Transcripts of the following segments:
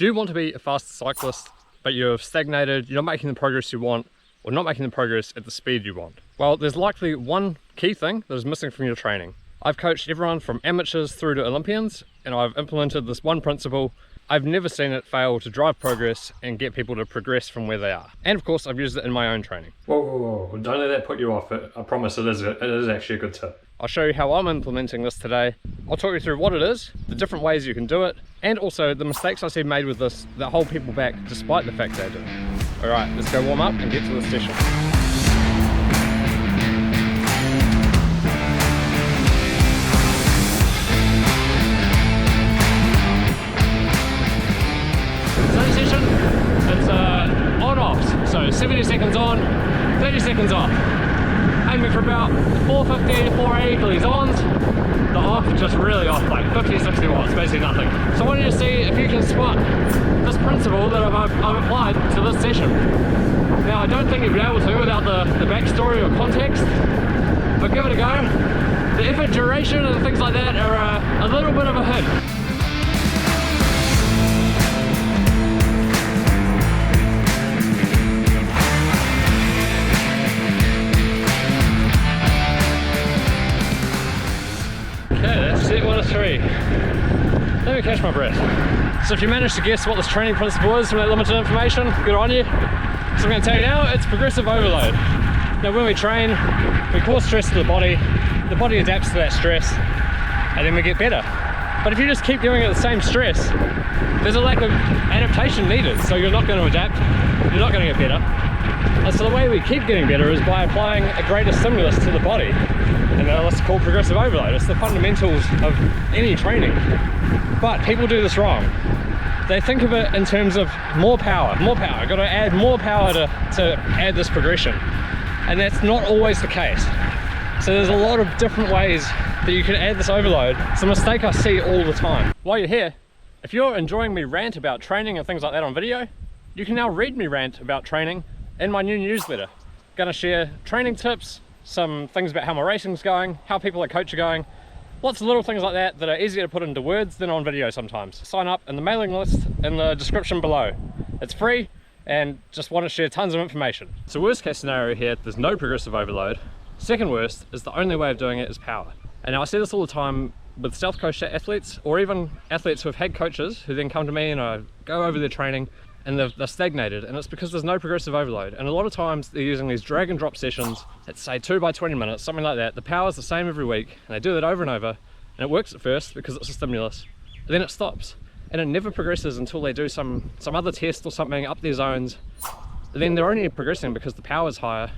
Do you want to be a faster cyclist, but you've stagnated, you're not making the progress you want, or not making the progress at the speed you want? Well, there's likely one key thing that is missing from your training. I've coached everyone from amateurs through to Olympians, and I've implemented this one principle. I've never seen it fail to drive progress and get people to progress from where they are. And of course, I've used it in my own training. Whoa, don't let that put you off. I promise it is actually a good tip. I'll show you how I'm implementing this today. I'll talk you through what it is, the different ways you can do it, and also the mistakes I see made with this that hold people back despite the fact they do. All right, let's go warm up and get to the session. So 70 seconds on, 30 seconds off. Aiming for about 450 to 480 for these ons. The off just really off, like 50, 60 watts, basically nothing. So I want you to see if you can spot this principle that I've applied to this session. Now I don't think you'd be able to without the backstory or context, but give it a go. The effort duration and things like that are a little bit of a hint. Set 1 of 3. Let me catch my breath. So if you managed to guess what this training principle is from that limited information, good on you. So I'm going to tell you now, it's progressive overload. Now when we train, we cause stress to the body adapts to that stress, and then we get better. But if you just keep giving it the same stress, there's a lack of adaptation needed, so you're not going to adapt, you're not going to get better. And so the way we keep getting better is by applying a greater stimulus to the body. And that's called progressive overload. It's the fundamentals of any training. But people do this wrong. They think of it in terms of more power. I've got to add more power to add this progression. And that's not always the case. So there's a lot of different ways that you can add this overload. It's a mistake I see all the time. While you're here, if you're enjoying me rant about training and things like that on video, you can now read me rant about training in my new newsletter. I'm gonna share training tips, some things about how my racing's going, how people I coach are going, lots of little things like that that are easier to put into words than on video sometimes. Sign up in the mailing list in the description below. It's free and just want to share tons of information. So worst case scenario here, there's no progressive overload. Second worst is the only way of doing it is power. And now I see this all the time with self-coached athletes, or even athletes who have had coaches who then come to me and I go over their training and they're stagnated, and it's because there's no progressive overload. And a lot of times they're using these drag and drop sessions at say 2 by 20 minutes, something like that. The power's the same every week and they do that over and over, and it works at first because it's a stimulus, and then it stops and it never progresses until they do some other test or something up their zones. And then they're only progressing because the power's higher,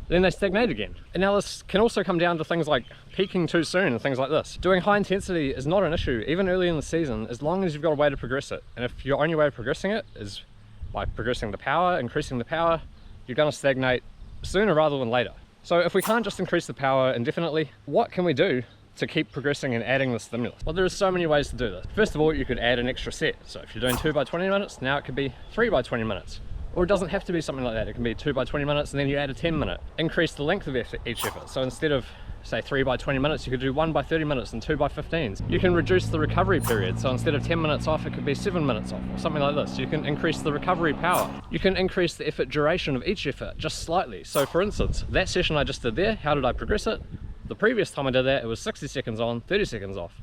then they stagnate again. And now this can also come down to things like peaking too soon and things like this. Doing high intensity is not an issue even early in the season, as long as you've got a way to progress it. And if your only way of progressing it is by progressing the power, increasing the power, you're going to stagnate sooner rather than later. So if we can't just increase the power indefinitely, what can we do to keep progressing and adding the stimulus? Well, there are so many ways to do this. First of all, you could add an extra set. So if you're doing 2 by 20 minutes, now it could be 3 by 20 minutes. Or it doesn't have to be something like that. It can be 2 by 20 minutes and then you add a 10-minute. Increase the length of each effort. So instead of say 3 by 20 minutes, you could do 1 by 30 minutes and 2 by 15s. You can reduce the recovery period. So instead of 10 minutes off, it could be 7 minutes off or something like this. You can increase the recovery power. You can increase the effort duration of each effort just slightly. So for instance, that session I just did there, how did I progress it? The previous time I did that, it was 60 seconds on, 30 seconds off,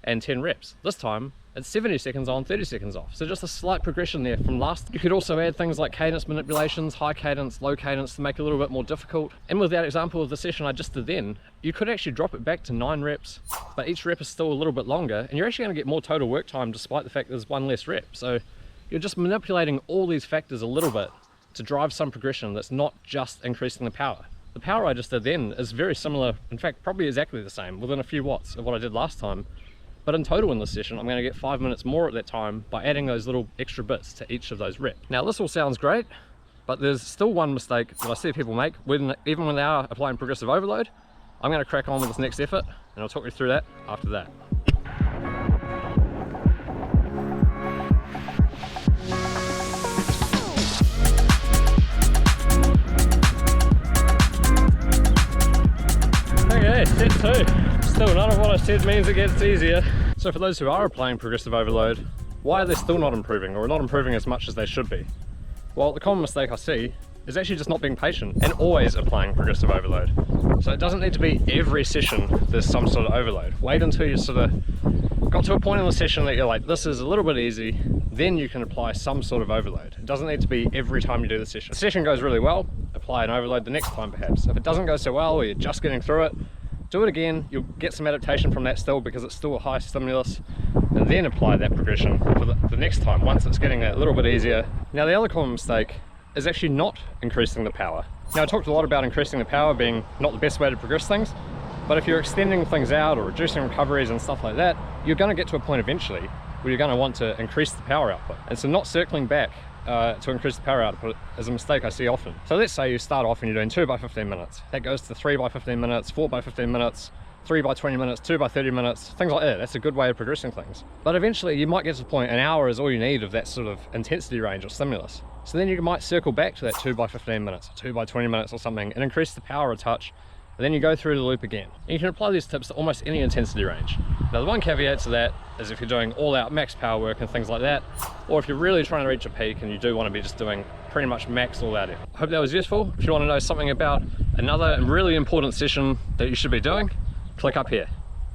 and 10 reps. This time, it's 70 seconds on, 30 seconds off. So just a slight progression there from last. You could also add things like cadence manipulations, high cadence, low cadence, to make it a little bit more difficult. And with that example of the session I just did then, you could actually drop it back to 9 reps, but each rep is still a little bit longer, and you're actually going to get more total work time despite the fact there's 1 less rep. So you're just manipulating all these factors a little bit to drive some progression that's not just increasing the power. The power I just did then is very similar, in fact probably exactly the same, within a few watts of what I did last time. But in total in this session, I'm going to get 5 minutes more at that time by adding those little extra bits to each of those reps. Now this all sounds great, but there's still one mistake that I see people make, even when they are applying progressive overload. I'm going to crack on with this next effort, and I'll talk you through that after that. Okay, set 2. Still, none of what I said means it gets easier. So for those who are applying progressive overload, Why are they still not improving, or not improving as much as they should be? Well, the common mistake I see is actually just not being patient and always applying progressive overload. So it doesn't need to be every session there's some sort of overload. Wait until you sort of got to a point in the session that you're like, this is a little bit easy, then you can apply some sort of overload. It doesn't need to be every time you do the session. If the session goes really well, apply an overload the next time perhaps. If it doesn't go so well, or you're just getting through it, do it again. You'll get some adaptation from that still, because it's still a high stimulus, and then apply that progression for the next time once it's getting a little bit easier. Now the other common mistake is actually not increasing the power. Now I talked a lot about increasing the power being not the best way to progress things, but if you're extending things out or reducing recoveries and stuff like that, you're going to get to a point eventually where you're going to want to increase the power output. And so not circling back to increase the power output is a mistake I see often. So let's say you start off and you're doing 2 by 15 minutes. That goes to 3 by 15 minutes, 4 by 15 minutes, 3 by 20 minutes, 2 by 30 minutes, things like that. That's a good way of progressing things. But eventually you might get to the point, an hour is all you need of that sort of intensity range or stimulus. So then you might circle back to that 2 by 15 minutes, or 2 by 20 minutes or something, and increase the power a touch, and then you go through the loop again. And you can apply these tips to almost any intensity range. Now the one caveat to that is if you're doing all out max power work and things like that, or if you're really trying to reach a peak and you do want to be just doing pretty much max all out effort. I hope that was useful. If you want to know something about another really important session that you should be doing, click up here.